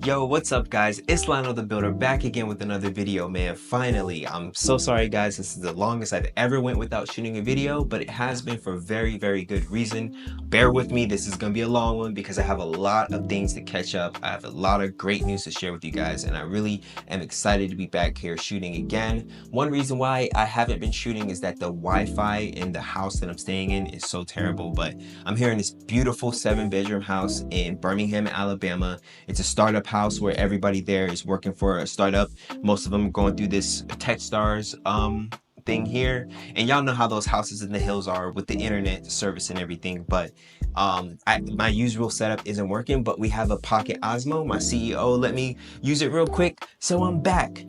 Yo, what's up guys? It's Lionel the Builder back again with another video, man. Finally, I'm so sorry guys. This is the longest I've ever went without shooting a video, but it has been for very good reason. Bear with me, this is gonna be a long one because I have a lot of things to catch up. I have a lot of great news to share with you guys, and I really am excited to be back here shooting again. One reason why I haven't been shooting is that the Wi-Fi in the house that I'm staying in is so terrible, but I'm here in this beautiful 7-bedroom house in Birmingham, Alabama. It's a startup house where everybody there is working for a startup. Most of them are going through this Techstars thing here, and y'all know how those houses in the hills are with the internet service and everything. But my usual setup isn't working, but we have a Pocket Osmo. My CEO let me use it real quick, so I'm back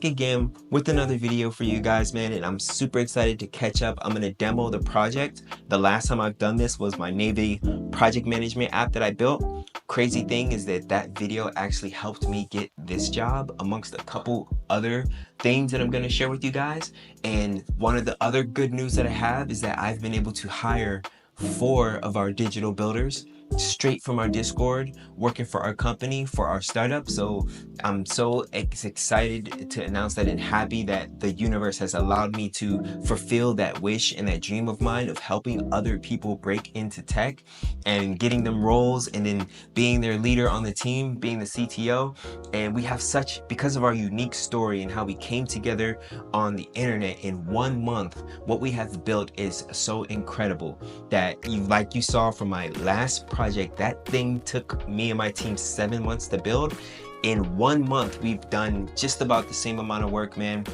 again with another video for you guys, man, and I'm super excited to catch up. I'm gonna demo the project. The last time I've done this was my Navy project management app that I built. Crazy thing is that video actually helped me get this job amongst a couple other things that I'm going to share with you guys. And one of the other good news that I have is that I've been able to hire 4 of our digital builders straight from our Discord, working for our company, for our startup. So I'm so excited to announce that and happy that the universe has allowed me to fulfill that wish and that dream of mine of helping other people break into tech and getting them roles, and then being their leader on the team, being the CTO. And we have such, because of our unique story and how we came together on the internet in 1 month, what we have built is so incredible that like you saw from my last project, that thing took me and my team 7 months to build. In 1 month, we've done just about the same amount of work, man.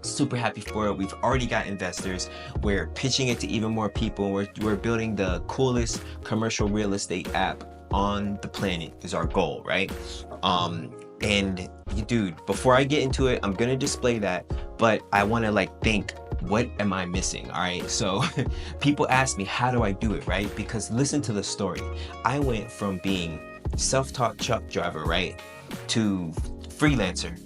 Super happy for it. We've already got investors. We're pitching it to even more people. We're building the coolest commercial real estate app on the planet is our goal, right? And dude, before I get into it, I'm gonna display that, but I want to think, what am I missing? All right, so people ask me, how do I do it, right? Because listen to the story. I went from being self-taught truck driver, right, to freelancer,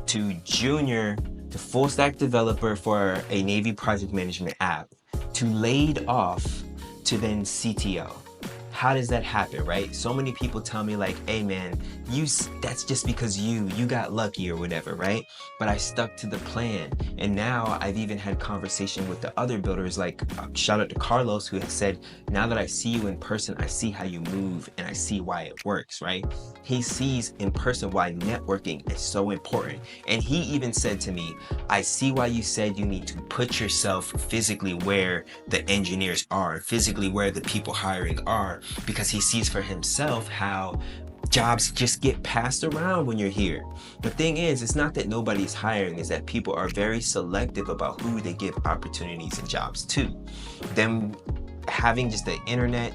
to junior, to full stack developer for a Navy project management app, to laid off, to then CTO. How does that happen, right? So many people tell me hey man, that's just because you got lucky or whatever, right? But I stuck to the plan, and now I've even had conversation with the other builders, shout out to Carlos, who has said, now that I see you in person, I see how you move and I see why it works, right? He sees in person why networking is so important. And he even said to me, I see why you said you need to put yourself physically where the engineers are, physically where the people hiring are, because he sees for himself how jobs just get passed around when you're here. The thing is, it's not that nobody's hiring, it's that people are very selective about who they give opportunities and jobs to. Them having just the internet,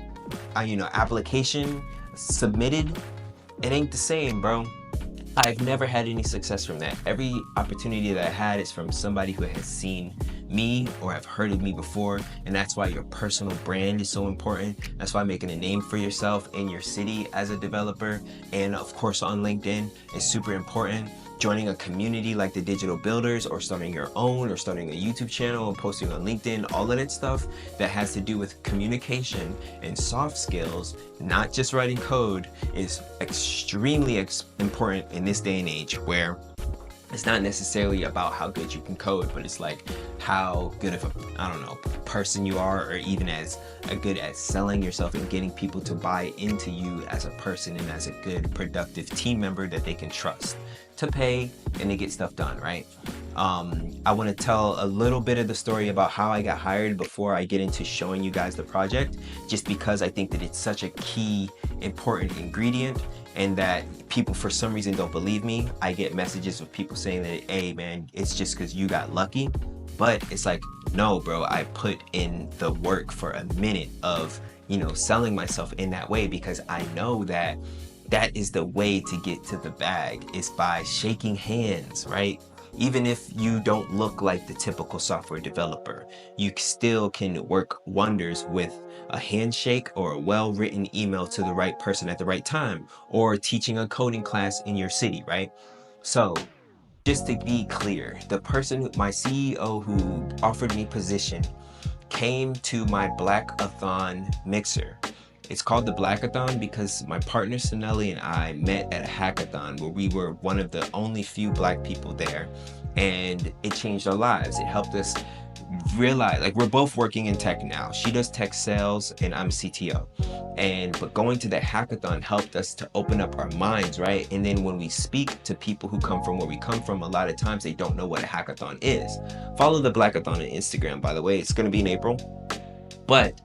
application submitted, it ain't the same, bro. I've never had any success from that. Every opportunity that I had is from somebody who has seen me or have heard of me before, and that's why your personal brand is so important. That's why making a name for yourself in your city as a developer, and of course on LinkedIn, is super important. Joining a community like the Digital Builders, or starting your own, or starting a YouTube channel and posting on LinkedIn, all of that stuff that has to do with communication and soft skills, not just writing code, is extremely important in this day and age, where it's not necessarily about how good you can code, but it's how good of a person you are, or even as good at selling yourself and getting people to buy into you as a person and as a good productive team member that they can trust to pay and to get stuff done, right? I want to tell a little bit of the story about how I got hired before I get into showing you guys the project, just because I think that it's such a key, important ingredient, and that people for some reason don't believe me. I get messages of people saying that, hey man, it's just because you got lucky. But it's no bro, I put in the work for a minute of selling myself in that way, because I know that that is the way to get to the bag, is by shaking hands, right? Even if you don't look like the typical software developer, you still can work wonders with a handshake or a well-written email to the right person at the right time, or teaching a coding class in your city, right? So just to be clear, the person, my CEO who offered me position, came to my Blackathon mixer It's called the Blackathon because my partner Sonelli and I met at a hackathon where we were one of the only few black people there, and it changed our lives. It helped us realize, like, we're both working in tech now. She does tech sales and I'm CTO. But going to that hackathon helped us to open up our minds, right? And then when we speak to people who come from where we come from, a lot of times they don't know what a hackathon is. Follow the Blackathon on Instagram, by the way. It's going to be in April. But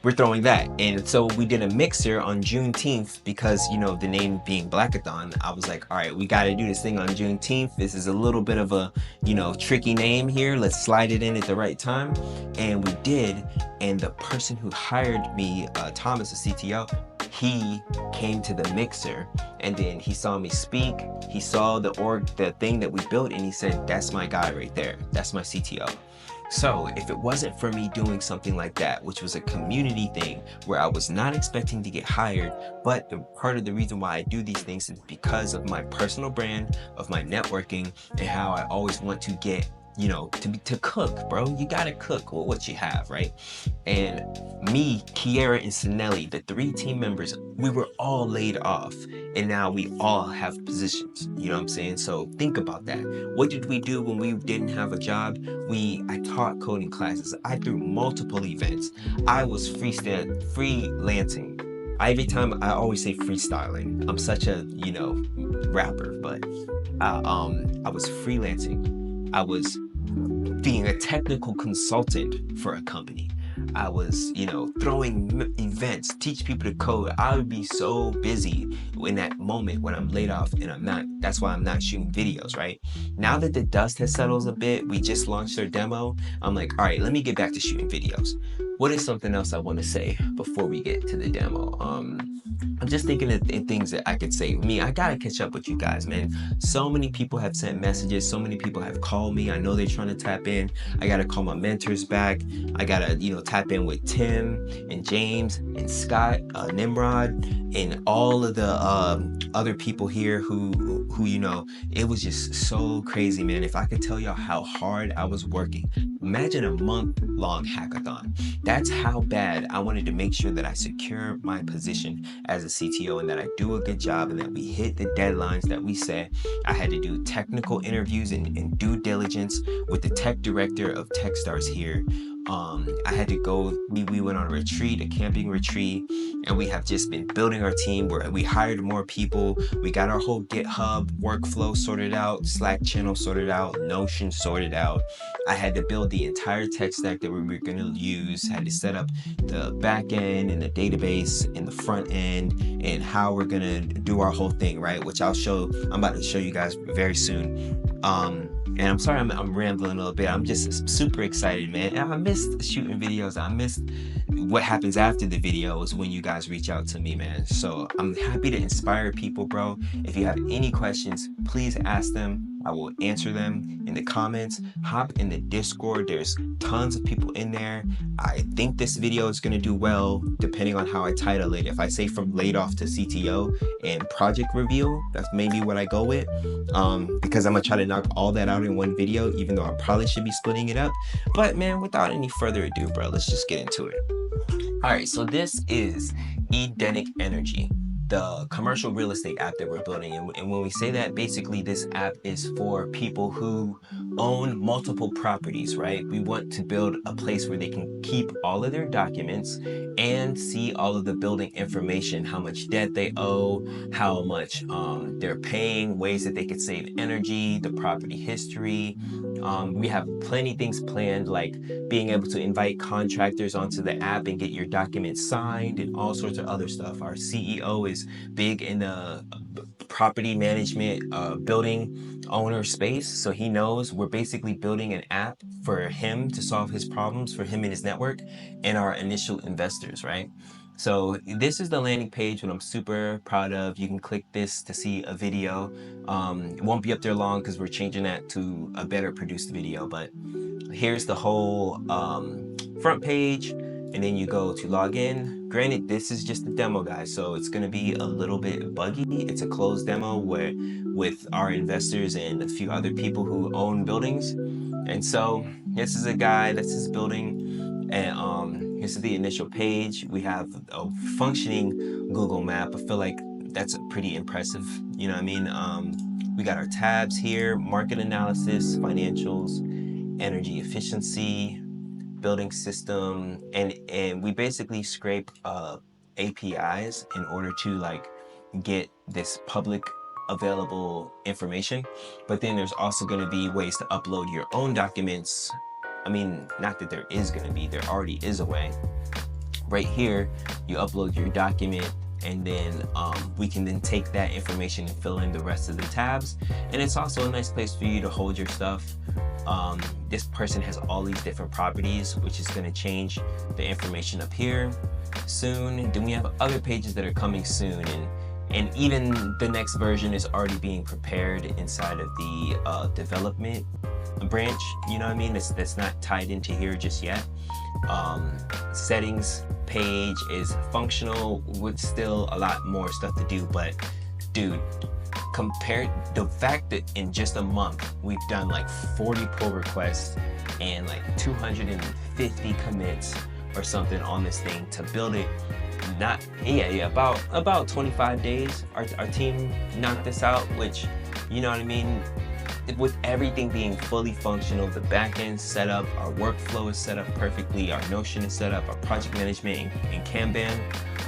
we're throwing that. And so we did a mixer on Juneteenth because, you know, the name being Blackathon, I was like, all right, we got to do this thing on Juneteenth. This is a little bit of a, you know, tricky name here. Let's slide it in at the right time. And we did. And the person who hired me, Thomas, the CTO, he came to the mixer and then he saw me speak. He saw the thing that we built, and he said, that's my guy right there. That's my CTO. So if it wasn't for me doing something like that, which was a community thing where I was not expecting to get hired, but part of the reason why I do these things is because of my personal brand, of my networking, and how I always want to get, you know, to cook, bro. You gotta cook with what you have, right? And me, Kiera, and Sinelli, the 3 team members, we were all laid off, and now we all have positions. You know what I'm saying? So think about that. What did we do when we didn't have a job? I taught coding classes. I threw multiple events. I was freelancing. Every time I always say freestyling. I'm such a, you know, rapper, but I was freelancing. I was being a technical consultant for a company. I was, you know, throwing events, teach people to code. I would be so busy in that moment when I'm laid off and I'm not. That's why I'm not shooting videos, right? Now that the dust has settled a bit, we just launched our demo. I'm like, all right, let me get back to shooting videos. What is something else I want to say before we get to the demo? I'm just thinking of things that I could say. I gotta catch up with you guys, man. So many people have sent messages. So many people have called me. I know they're trying to tap in. I gotta call my mentors back. I gotta, you know, tap in with Tim and James and Scott, Nimrod, and all of the other people here who, you know, it was just so crazy, man. If I could tell y'all how hard I was working, imagine a month-long hackathon. That's how bad I wanted to make sure that I secure my position as a CTO and that I do a good job and that we hit the deadlines that we set. I had to do technical interviews and due diligence with the tech director of Techstars here. I had to go, we went on a retreat, a camping retreat, and we have just been building our team where we hired more people. We got our whole GitHub workflow sorted out, Slack channel sorted out, Notion sorted out. I had to build the entire tech stack that we were going to use, had to set up the back end and the database and the front end and how we're going to do our whole thing, right? Which I'm about to show you guys very soon. And I'm sorry I'm rambling a little bit. I'm just super excited, man. And I missed shooting videos. I missed what happens after the videos when you guys reach out to me, man. So I'm happy to inspire people, bro. If you have any questions, please ask them. I will answer them in the comments. Hop in the Discord. There's tons of people in there. I think this video is going to do well depending on how I title it. If I say from laid off to CTO and project reveal, that's maybe what I go with, because I'm going to try to knock all that out in one video, even though I probably should be splitting it up. But man, without any further ado, bro, let's just get into it. All right, so this is Edenic Energy, the commercial real estate app that we're building. And when we say that, basically this app is for people who own multiple properties, right? We want to build a place where they can keep all of their documents and see all of the building information, how much debt they owe, how much they're paying, ways that they could save energy, the property history. We have plenty of things planned, like being able to invite contractors onto the app and get your documents signed and all sorts of other stuff. Our CEO is big in the property management, building owner space, so he knows we're basically building an app for him to solve his problems, for him and his network, and our initial investors, right? So this is the landing page, what I'm super proud of. You can click this to see a video. It won't be up there long because we're changing that to a better produced video, but here's the whole front page, and then you go to log in. Granted, this is just a demo, guys, so it's going to be a little bit buggy. It's a closed demo with our investors and a few other people who own buildings. And so this is a guy, that's his building. And here's the initial page. We have a functioning Google map. I feel like that's pretty impressive, you know what I mean? We got our tabs here: market analysis, financials, energy efficiency, building system, and we basically scrape APIs in order to like get this public available information. But then there's also going to be ways to upload your own documents. I mean, not that there is going to be, there already is a way. Right here, you upload your document, and then we can then take that information and fill in the rest of the tabs. And it's also a nice place for you to hold your stuff. This person has all these different properties, which is going to change the information up here soon. And then we have other pages that are coming soon, and even the next version is already being prepared inside of the development branch, you know what I mean? That's not tied into here just yet. Settings page is functional with still a lot more stuff to do, but dude, compared the fact that in just a month we've done like 40 pull requests and like 250 commits or something on this thing to build it. About 25 days our team knocked this out, which, you know what I mean, with everything being fully functional, the backend set up, our workflow is set up perfectly, our Notion is set up, our project management and Kanban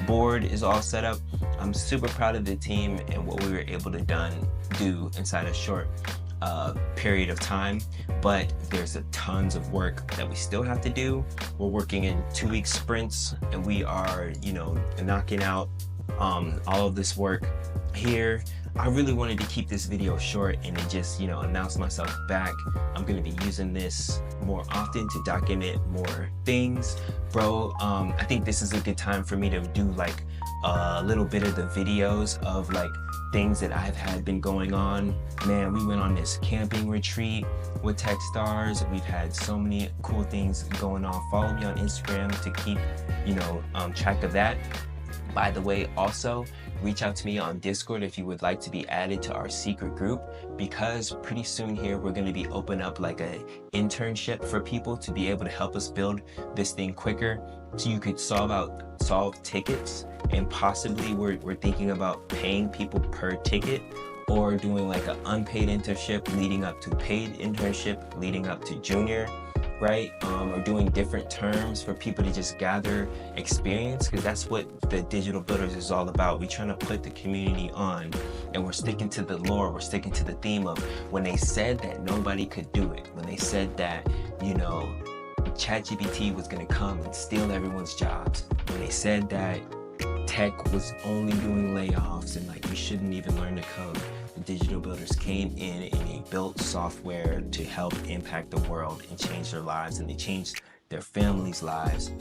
board is all set up. I'm super proud of the team and what we were able to do inside a short period of time, but there's tons of work that we still have to do. We're working in 2-week sprints, and we are, you know, knocking out all of this work here. I really wanted to keep this video short and then just, you know, announce myself back. I'm gonna be using this more often to document more things, bro. I think this is a good time for me to do like a little bit of the videos of like things that I've had been going on. Man, we went on this camping retreat with Techstars. We've had so many cool things going on. Follow me on Instagram to keep, you know, track of that. By the way, also reach out to me on Discord if you would like to be added to our secret group, because pretty soon here we're going to be opening up like a internship for people to be able to help us build this thing quicker, so you could solve tickets, and possibly we're thinking about paying people per ticket, or doing like an unpaid internship leading up to paid internship leading up to junior, right? Or doing different terms for people to just gather experience, because that's what the Digital Builders is all about. We're trying to put the community on, and we're sticking to the lore, we're sticking to the theme of when they said that nobody could do it, when they said that, you know, ChatGPT was gonna come and steal everyone's jobs, when they said that tech was only doing layoffs and like we shouldn't even learn to code. The Digital Builders came in and they built software to help impact the world and change their lives, and they changed their families' lives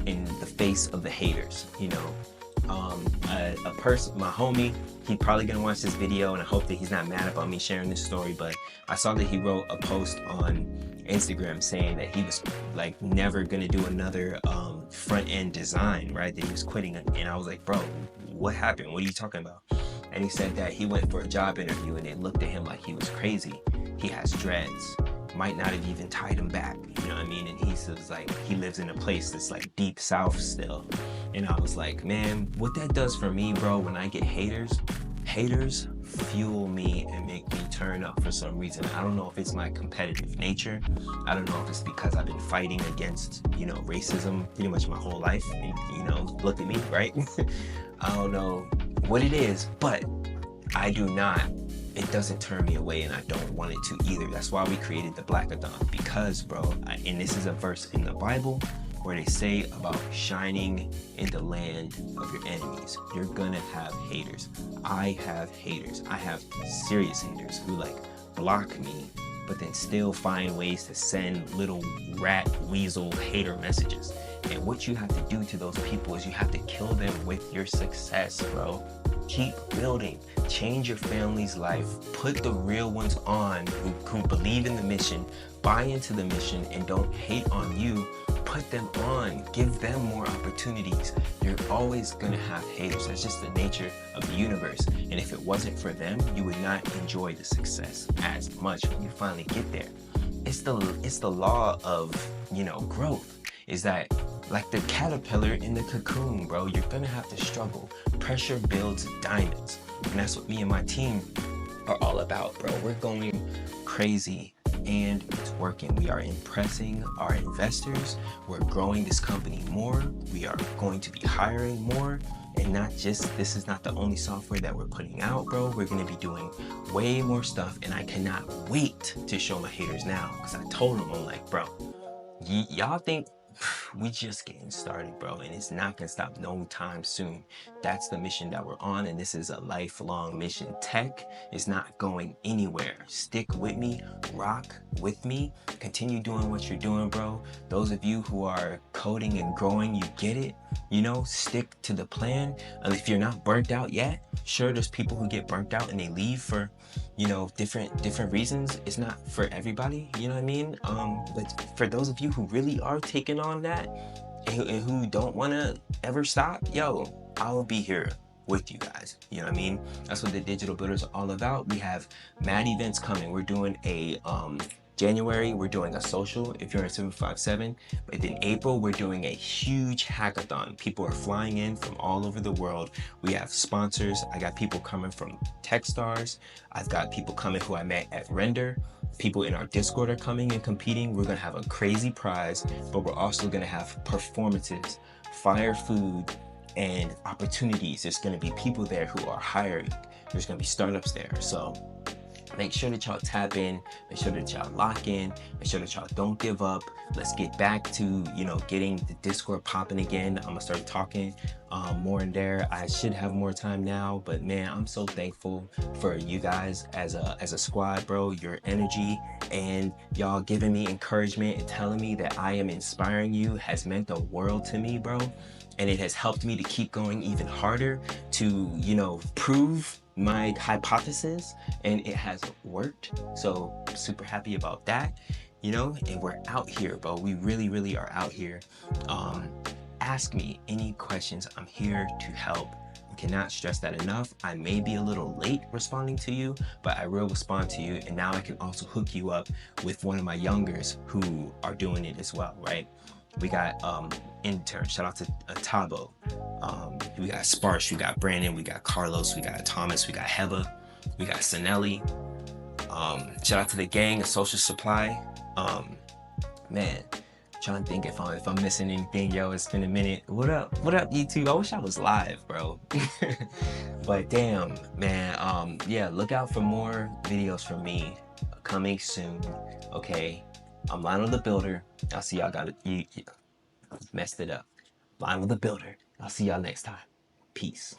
in the face of the haters, you know. A person, my homie, he's probably gonna watch this video, and I hope that he's not mad about me sharing this story, but I saw that he wrote a post on Instagram saying that he was like never gonna do another front-end design, right? That he was quitting, and I was like, bro, what happened? What are you talking about? And he said that he went for a job interview and they looked at him like he was crazy. He has dreads, might not have even tied him back, you know what I mean? And he says like he lives in a place that's like deep south still. And I was like, man, what that does for me, bro, when I get haters fuel me and make me turn up for some reason. I don't know if it's my competitive nature. I don't know if it's because I've been fighting against, you know, racism pretty much my whole life. And, you know, look at me, right? I don't know what it is, but it doesn't turn me away, and I don't want it to either. That's why we created the Blackathon, because, bro, and this is a verse in the Bible where they say about shining in the land of your enemies. You're gonna have haters. I have haters. I have serious haters who like block me, but then still find ways to send little rat weasel hater messages. And what you have to do to those people is you have to kill them with your success, bro. Keep building, change your family's life, put the real ones on who believe in the mission, buy into the mission, and don't hate on you. Put them on, give them more opportunities. You're always gonna have haters. That's just the nature of the universe. And if it wasn't for them, you would not enjoy the success as much when you finally get there. It's the law of, you know, growth. is that like the caterpillar in the cocoon, bro, you're gonna have to struggle. Pressure builds diamonds. And that's what me and my team are all about, bro. We're going crazy and it's working. We are impressing our investors. We're growing this company more. We are going to be hiring more. And not just, this is not the only software that we're putting out, bro. We're gonna be doing way more stuff and I cannot wait to show my haters now. Cause I told them, I'm like, bro, y'all think we just getting started, bro, and it's not gonna stop no time soon. That's the mission that we're on, and this is a lifelong mission. Tech is not going anywhere. Stick with me, rock with me, continue doing what you're doing, bro. Those of you who are coding and growing, you get it, you know, stick to the plan. And if you're not burnt out yet, sure, there's people who get burnt out and they leave for, you know, different reasons. It's not for everybody, you know what I mean? But for those of you who really are taking on that and who don't want to ever stop, yo, I'll be here with you guys, you know what I mean? That's what the digital builders are all about. We have mad events coming. We're doing a January, we're doing a social if you're in 757. But in April, we're doing a huge hackathon. People are flying in from all over the world. We have sponsors. I got people coming from Techstars. I've got people coming who I met at Render. People in our Discord are coming and competing. We're gonna have a crazy prize, but we're also gonna have performances, fire food, and opportunities. There's gonna be people there who are hiring. There's gonna be startups there. So make sure that y'all tap in, make sure that y'all lock in, make sure that y'all don't give up. Let's get back to, you know, getting the Discord popping again. I'm gonna start talking more in there. I should have more time now, but man, I'm so thankful for you guys as a squad, bro. Your energy and y'all giving me encouragement and telling me that I am inspiring you has meant the world to me, bro. And it has helped me to keep going even harder to, you know, prove my hypothesis, and it has worked. So I'm super happy about that, you know. And we're out here, bro. We really are out here. Ask me any questions. I'm here to help. I cannot stress that enough. I may be a little late responding to you, but I will respond to you. And now I can also hook you up with one of my youngers who are doing it as well, right? We got interns. Shout out to Tabo. We got Sparsh, we got Brandon, we got Carlos, we got Thomas, we got Heba, we got Sinelli. Shout out to the gang of Social Supply. Man, trying to think if I'm missing anything, yo. It's been a minute. What up YouTube? I wish I was live, bro. But damn, man. Yeah, look out for more videos from me coming soon. Okay, I'm Lionel the Builder. I'll see y'all. You messed it up. Lionel the Builder. I'll see y'all next time. Peace.